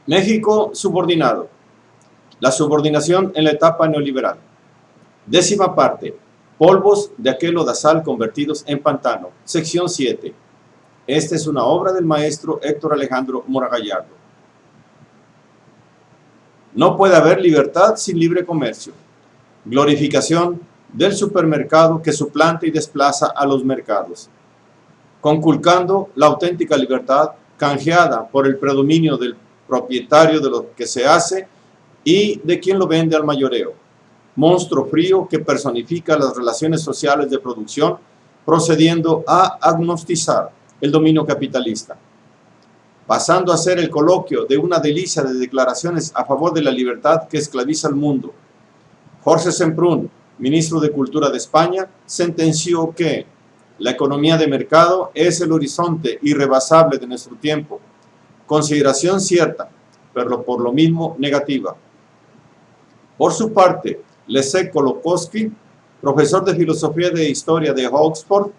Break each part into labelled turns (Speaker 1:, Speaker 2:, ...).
Speaker 1: México subordinado. La subordinación en la etapa neoliberal. Décima parte. Polvos de aquel lodazal convertidos en pantano. Sección 7. Esta es una obra del maestro Héctor Alejandro Mora Gallardo. No puede haber libertad sin libre comercio. Glorificación del supermercado que suplanta y desplaza a los mercados, conculcando la auténtica libertad canjeada por el predominio del propietario de lo que se hace y de quien lo vende al mayoreo. Monstruo frío que personifica las relaciones sociales de producción, procediendo a agnostizar el dominio capitalista, pasando a ser el coloquio de una delicia de declaraciones a favor de la libertad que esclaviza al mundo. Jorge Semprún, ministro de Cultura de España, sentenció que la economía de mercado es el horizonte irrebasable de nuestro tiempo, consideración cierta, pero por lo mismo negativa. Por su parte, Leszek Kolakowski, profesor de Filosofía de Historia de Oxford,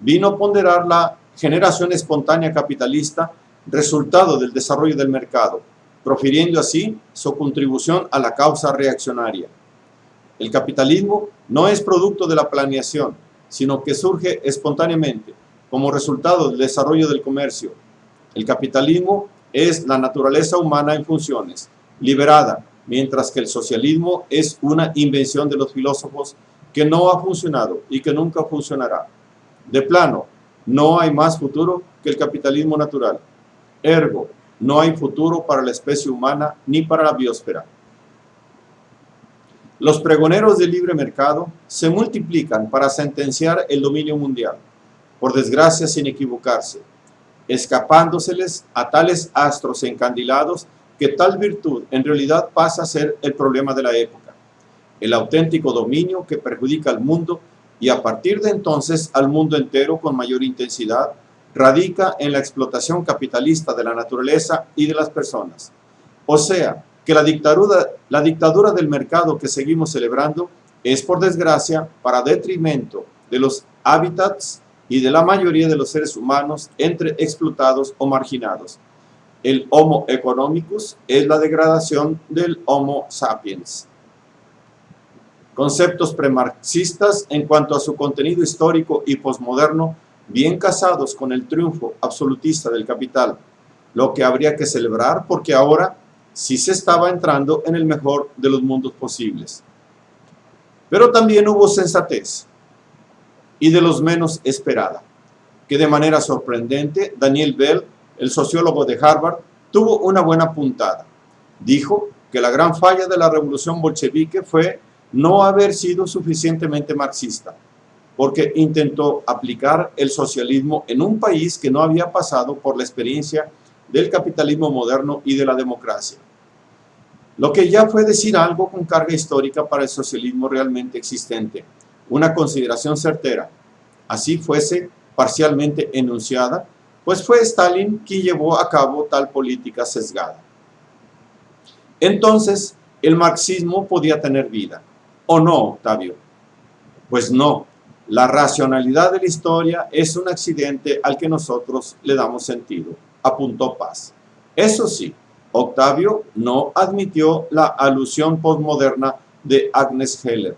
Speaker 1: vino a ponderar la generación espontánea capitalista, resultado del desarrollo del mercado, profiriendo así su contribución a la causa reaccionaria. El capitalismo no es producto de la planeación, sino que surge espontáneamente como resultado del desarrollo del comercio. El capitalismo es la naturaleza humana en funciones, liberada, mientras que el socialismo es una invención de los filósofos que no ha funcionado y que nunca funcionará. De plano, no hay más futuro que el capitalismo natural. Ergo, no hay futuro para la especie humana ni para la biosfera. Los pregoneros del libre mercado se multiplican para sentenciar el dominio mundial, por desgracia sin equivocarse, escapándoseles a tales astros encandilados que tal virtud en realidad pasa a ser el problema de la época, el auténtico dominio que perjudica al mundo y a partir de entonces al mundo entero con mayor intensidad, radica en la explotación capitalista de la naturaleza y de las personas. O sea, que la dictadura del mercado que seguimos celebrando es, por desgracia, para detrimento de los hábitats y de la mayoría de los seres humanos entre explotados o marginados. El Homo economicus es la degradación del Homo sapiens. Conceptos premarxistas en cuanto a su contenido histórico y posmoderno, bien casados con el triunfo absolutista del capital, lo que habría que celebrar porque ahora sí se estaba entrando en el mejor de los mundos posibles. Pero también hubo sensatez, y de los menos esperada, que de manera sorprendente Daniel Bell, el sociólogo de Harvard, tuvo una buena puntada. Dijo que la gran falla de la revolución bolchevique fue no haber sido suficientemente marxista, porque intentó aplicar el socialismo en un país que no había pasado por la experiencia del capitalismo moderno y de la democracia. Lo que ya fue decir algo con carga histórica para el socialismo realmente existente, una consideración certera, así fuese parcialmente enunciada, pues fue Stalin quien llevó a cabo tal política sesgada. Entonces, el marxismo podía tener vida, ¿o no, Octavio? Pues no, la racionalidad de la historia es un accidente al que nosotros le damos sentido, apuntó Paz. Eso sí, Octavio no admitió la alusión posmoderna de Agnes Heller,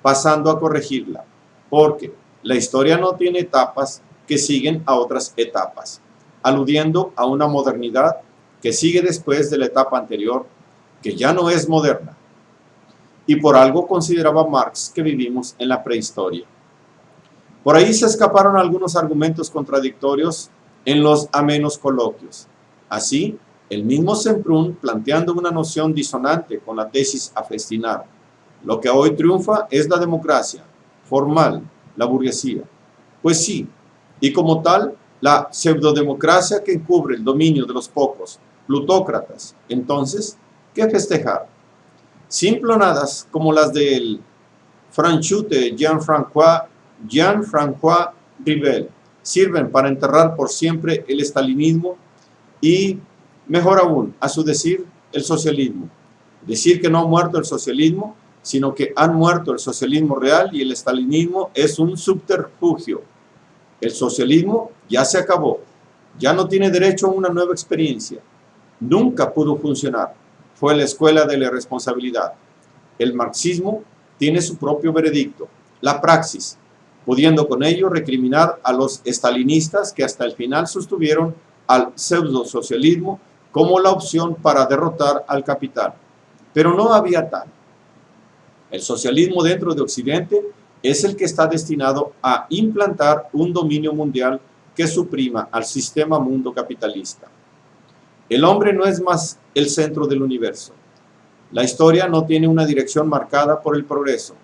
Speaker 1: pasando a corregirla, porque la historia no tiene etapas que siguen a otras etapas, aludiendo a una modernidad que sigue después de la etapa anterior, que ya no es moderna. Y por algo consideraba Marx que vivimos en la prehistoria. Por ahí se escaparon algunos argumentos contradictorios en los amenos coloquios. Así, el mismo Semprún planteando una noción disonante con la tesis a festinar. Lo que hoy triunfa es la democracia, formal, la burguesía. Pues sí, y como tal, la pseudodemocracia que encubre el dominio de los pocos, plutócratas. Entonces, ¿qué festejar? Simplonadas como las del franchute Jean-François Rivel sirven para enterrar por siempre el estalinismo y, mejor aún, a su decir, el socialismo. Decir que no ha muerto el socialismo, sino que han muerto el socialismo real y el estalinismo es un subterfugio. El socialismo ya se acabó, ya no tiene derecho a una nueva experiencia. nunca pudo funcionar. Fue la escuela de la irresponsabilidad. El marxismo tiene su propio veredicto, la praxis, pudiendo con ello recriminar a los estalinistas que hasta el final sostuvieron al pseudosocialismo como la opción para derrotar al capital. Pero no había tal. El socialismo dentro de Occidente es el que está destinado a implantar un dominio mundial que suprima al sistema mundo capitalista. El hombre no es más el centro del universo. La historia no tiene una dirección marcada por el progreso.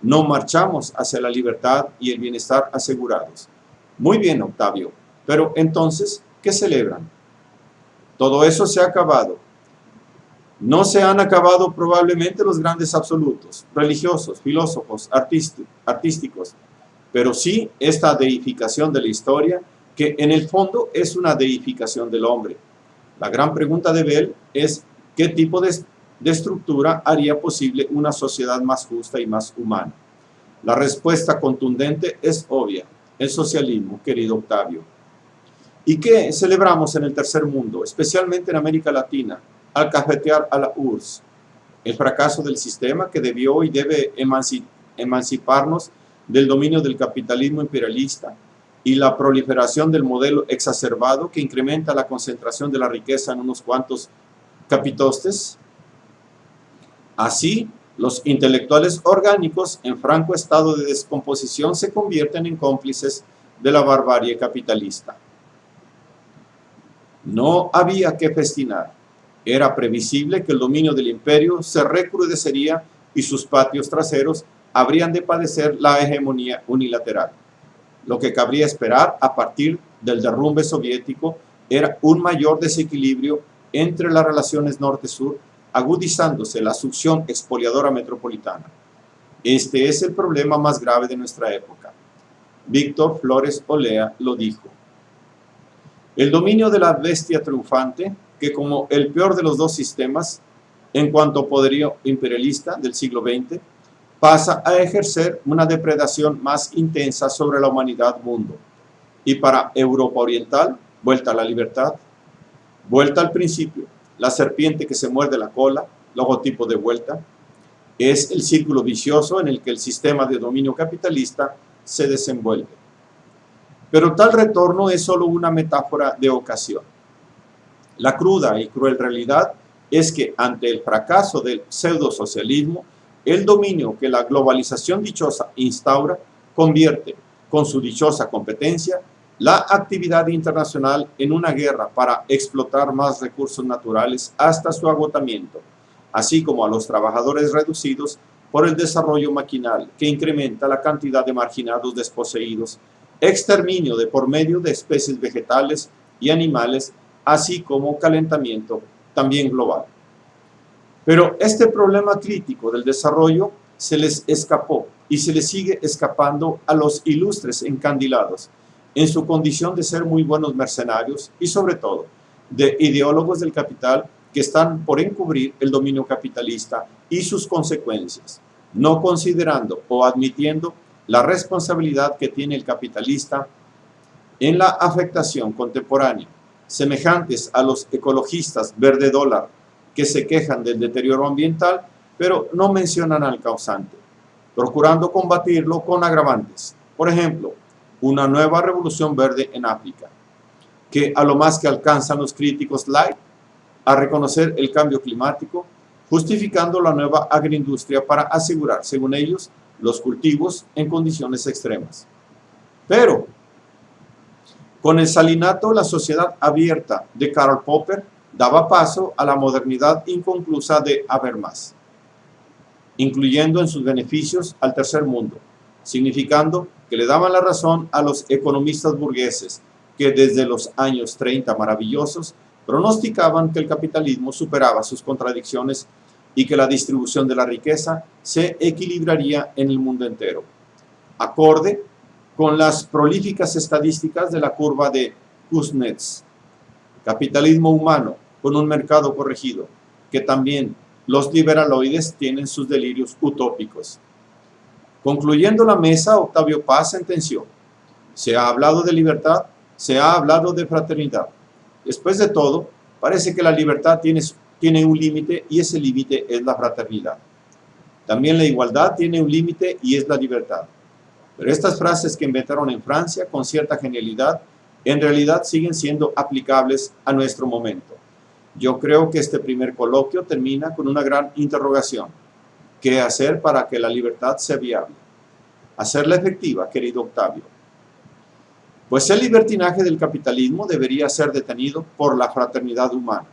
Speaker 1: No marchamos hacia la libertad y el bienestar asegurados. Muy bien, Octavio, pero entonces, ¿qué celebran? Todo eso se ha acabado. No se han acabado probablemente los grandes absolutos, religiosos, filósofos, artísticos, pero sí esta deificación de la historia, que en el fondo es una deificación del hombre. La gran pregunta de Bell es qué tipo de estructura haría posible una sociedad más justa y más humana. La respuesta contundente es obvia, el socialismo, querido Octavio. ¿Y qué celebramos en el tercer mundo, especialmente en América Latina, al cafetear a la URSS? El fracaso del sistema que debió y debe emanciparnos del dominio del capitalismo imperialista y la proliferación del modelo exacerbado que incrementa la concentración de la riqueza en unos cuantos capitostes. Así, los intelectuales orgánicos en franco estado de descomposición se convierten en cómplices de la barbarie capitalista. No había que festinar. Era previsible que el dominio del imperio se recrudecería y sus patios traseros habrían de padecer la hegemonía unilateral. Lo que cabría esperar a partir del derrumbe soviético era un mayor desequilibrio entre las relaciones norte-sur, agudizándose la succión expoliadora metropolitana. Este es el problema más grave de nuestra época. Víctor Flores Olea lo dijo. El dominio de la bestia triunfante, que como el peor de los dos sistemas, en cuanto a poderío imperialista del siglo XX, pasa a ejercer una depredación más intensa sobre la humanidad mundo. Y para Europa Oriental, vuelta a la libertad, vuelta al principio, la serpiente que se muerde la cola, logotipo de vuelta, es el círculo vicioso en el que el sistema de dominio capitalista se desenvuelve. Pero tal retorno es solo una metáfora de ocasión. La cruda y cruel realidad es que ante el fracaso del pseudosocialismo, el dominio que la globalización dichosa instaura convierte, con su dichosa competencia, la actividad internacional en una guerra para explotar más recursos naturales hasta su agotamiento, así como a los trabajadores reducidos por el desarrollo maquinal que incrementa la cantidad de marginados desposeídos, exterminio de por medio de especies vegetales y animales, así como calentamiento también global. Pero este problema crítico del desarrollo se les escapó y se les sigue escapando a los ilustres encandilados en su condición de ser muy buenos mercenarios y sobre todo de ideólogos del capital que están por encubrir el dominio capitalista y sus consecuencias, no considerando o admitiendo la responsabilidad que tiene el capitalista en la afectación contemporánea, semejantes a los ecologistas verde dólar que se quejan del deterioro ambiental, pero no mencionan al causante, procurando combatirlo con agravantes. Por ejemplo, una nueva revolución verde en África, que a lo más que alcanzan los críticos light a reconocer el cambio climático, justificando la nueva agroindustria para asegurar, según ellos, los cultivos en condiciones extremas. Pero, con el salinato, la sociedad abierta de Karl Popper daba paso a la modernidad inconclusa de Habermas, incluyendo en sus beneficios al tercer mundo, significando que le daban la razón a los economistas burgueses que desde los años 30 maravillosos pronosticaban que el capitalismo superaba sus contradicciones y que la distribución de la riqueza se equilibraría en el mundo entero, acorde con las prolíficas estadísticas de la curva de Kuznets. Capitalismo humano con un mercado corregido, que también los liberaloides tienen sus delirios utópicos. Concluyendo la mesa, Octavio Paz sentenció: se ha hablado de libertad, se ha hablado de fraternidad. Después de todo, parece que la libertad tiene un límite y ese límite es la fraternidad. También la igualdad tiene un límite y es la libertad. Pero estas frases que inventaron en Francia con cierta genialidad, en realidad siguen siendo aplicables a nuestro momento. Yo creo que este primer coloquio termina con una gran interrogación. ¿Qué hacer para que la libertad sea viable? Hacerla efectiva, querido Octavio. Pues el libertinaje del capitalismo debería ser detenido por la fraternidad humana.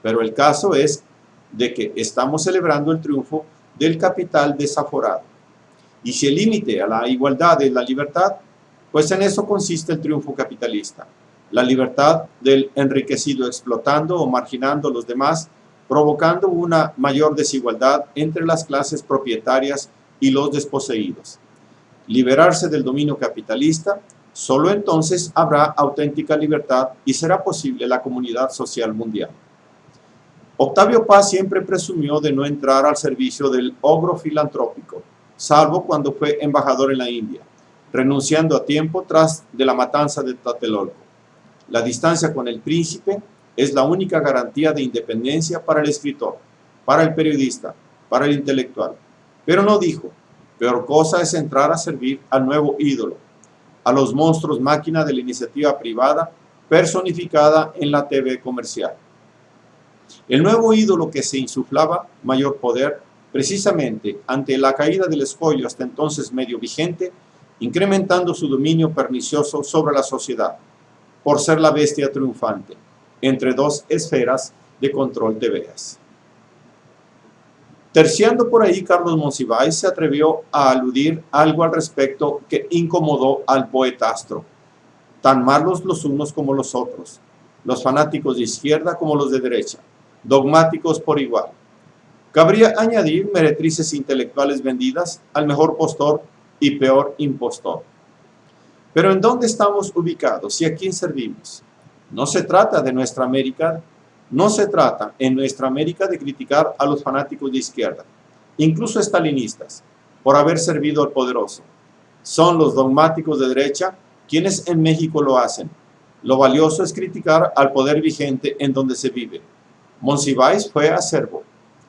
Speaker 1: Pero el caso es de que estamos celebrando el triunfo del capital desaforado. Y si el límite a la igualdad es la libertad, pues en eso consiste el triunfo capitalista. La libertad del enriquecido explotando o marginando a los demás, provocando una mayor desigualdad entre las clases propietarias y los desposeídos. Liberarse del dominio capitalista, solo entonces habrá auténtica libertad y será posible la comunidad social mundial. Octavio Paz siempre presumió de no entrar al servicio del ogro filantrópico, salvo cuando fue embajador en la India, renunciando a tiempo tras de la matanza de Tlatelolco. La distancia con el príncipe es la única garantía de independencia para el escritor, para el periodista, para el intelectual. Pero no dijo, peor cosa es entrar a servir al nuevo ídolo, a los monstruos máquina de la iniciativa privada personificada en la TV comercial. El nuevo ídolo que se insuflaba mayor poder, precisamente ante la caída del escollo hasta entonces medio vigente, incrementando su dominio pernicioso sobre la sociedad, por ser la bestia triunfante, entre dos esferas de control de veas. Terciando por ahí, Carlos Monsiváis se atrevió a aludir algo al respecto que incomodó al poetastro. Tan malos los unos como los otros, los fanáticos de izquierda como los de derecha, dogmáticos por igual. Cabría añadir meretrices intelectuales vendidas al mejor postor y peor impostor. Pero ¿en dónde estamos ubicados y a quién servimos? No se trata de nuestra América, no se trata en nuestra América de criticar a los fanáticos de izquierda, incluso estalinistas, por haber servido al poderoso. Son los dogmáticos de derecha quienes en México lo hacen. Lo valioso es criticar al poder vigente en donde se vive. Monsiváis fue acervo.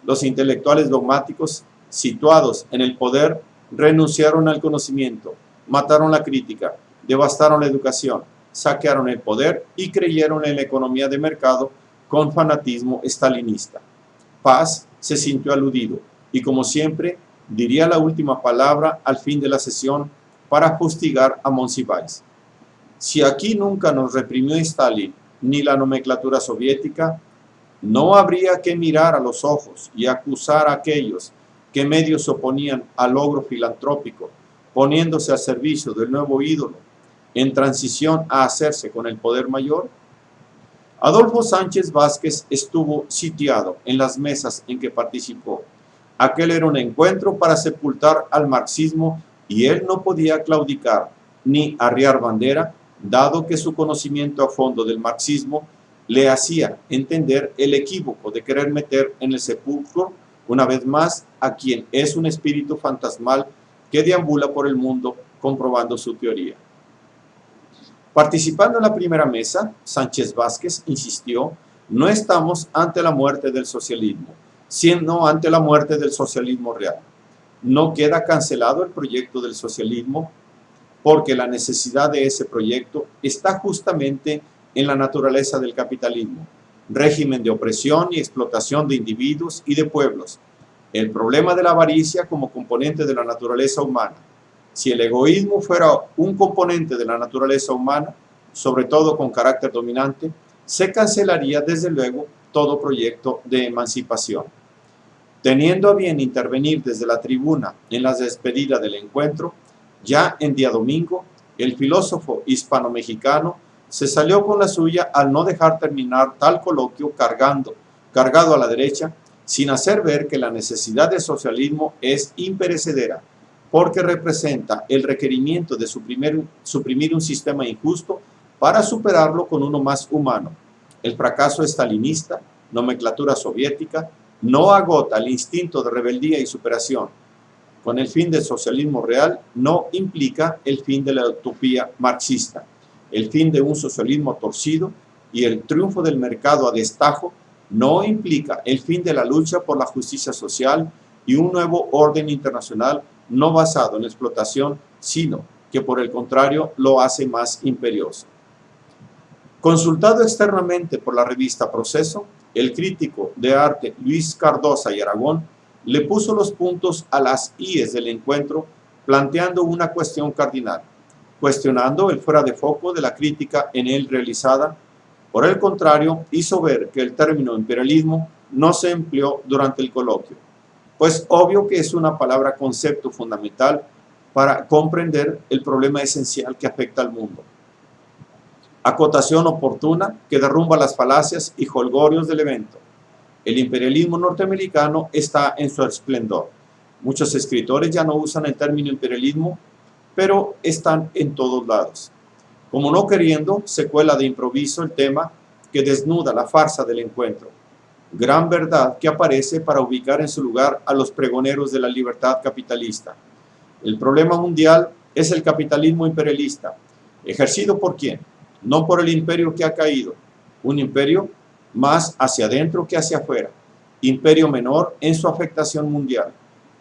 Speaker 1: Los intelectuales dogmáticos situados en el poder renunciaron al conocimiento, mataron la crítica, devastaron la educación, saquearon el poder y creyeron en la economía de mercado con fanatismo estalinista. Paz se sintió aludido y, como siempre, diría la última palabra al fin de la sesión para fustigar a Monsiváis. Si aquí nunca nos reprimió Stalin ni la nomenclatura soviética, no habría que mirar a los ojos y acusar a aquellos que medio se oponían al logro filantrópico, poniéndose al servicio del nuevo ídolo, en transición a hacerse con el poder mayor. Adolfo Sánchez Vázquez estuvo sitiado en las mesas en que participó. Aquel era un encuentro para sepultar al marxismo y él no podía claudicar ni arriar bandera, dado que su conocimiento a fondo del marxismo le hacía entender el equívoco de querer meter en el sepulcro una vez más a quien es un espíritu fantasmal que deambula por el mundo comprobando su teoría. Participando en la primera mesa, Sánchez Vázquez insistió: no estamos ante la muerte del socialismo, sino ante la muerte del socialismo real. No queda cancelado el proyecto del socialismo porque la necesidad de ese proyecto está justamente en la naturaleza del capitalismo, régimen de opresión y explotación de individuos y de pueblos, el problema de la avaricia como componente de la naturaleza humana. Si el egoísmo fuera un componente de la naturaleza humana, sobre todo con carácter dominante, se cancelaría desde luego todo proyecto de emancipación. Teniendo a bien intervenir desde la tribuna en la despedida del encuentro, ya en día domingo, el filósofo hispano-mexicano se salió con la suya al no dejar terminar tal coloquio cargado a la derecha, sin hacer ver que la necesidad de socialismo es imperecedera, porque representa el requerimiento de suprimir un sistema injusto para superarlo con uno más humano. El fracaso estalinista, nomenclatura soviética, no agota el instinto de rebeldía y superación. Con el fin del socialismo real no implica el fin de la utopía marxista, el fin de un socialismo torcido y el triunfo del mercado a destajo no implica el fin de la lucha por la justicia social y un nuevo orden internacional no basado en la explotación, sino que por el contrario lo hace más imperioso. Consultado externamente por la revista Proceso, el crítico de arte Luis Cardosa y Aragón le puso los puntos a las íes del encuentro, planteando una cuestión cardinal, cuestionando el fuera de foco de la crítica en él realizada. Por el contrario, hizo ver que el término imperialismo no se empleó durante el coloquio, pues obvio que es una palabra concepto fundamental para comprender el problema esencial que afecta al mundo. Acotación oportuna que derrumba las falacias y jolgorios del evento. El imperialismo norteamericano está en su esplendor. Muchos escritores ya no usan el término imperialismo, pero están en todos lados. Como no queriendo, se cuela de improviso el tema que desnuda la farsa del encuentro. Gran verdad que aparece para ubicar en su lugar a los pregoneros de la libertad capitalista. El problema mundial es el capitalismo imperialista. ¿Ejercido por quién? No por el imperio que ha caído. Un imperio más hacia adentro que hacia afuera. Imperio menor en su afectación mundial,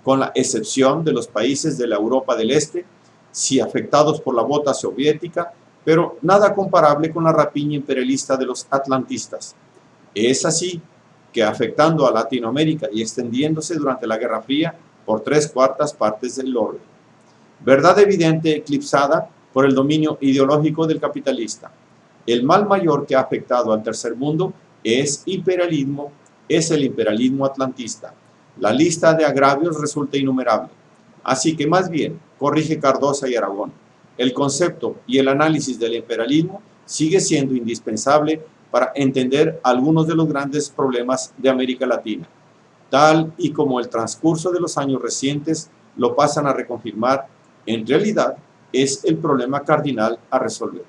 Speaker 1: con la excepción de los países de la Europa del Este, sí afectados por la bota soviética, pero nada comparable con la rapiña imperialista de los atlantistas. Es así que afectando a Latinoamérica y extendiéndose durante la Guerra Fría por 3/4 partes del orbe. Verdad evidente eclipsada por el dominio ideológico del capitalista. El mal mayor que ha afectado al tercer mundo es el imperialismo atlantista. La lista de agravios resulta innumerable. Así que más bien, corrige Cardosa y Aragón, el concepto y el análisis del imperialismo sigue siendo indispensable para entender algunos de los grandes problemas de América Latina, tal y como el transcurso de los años recientes lo pasan a reconfirmar. En realidad, es el problema cardinal a resolver.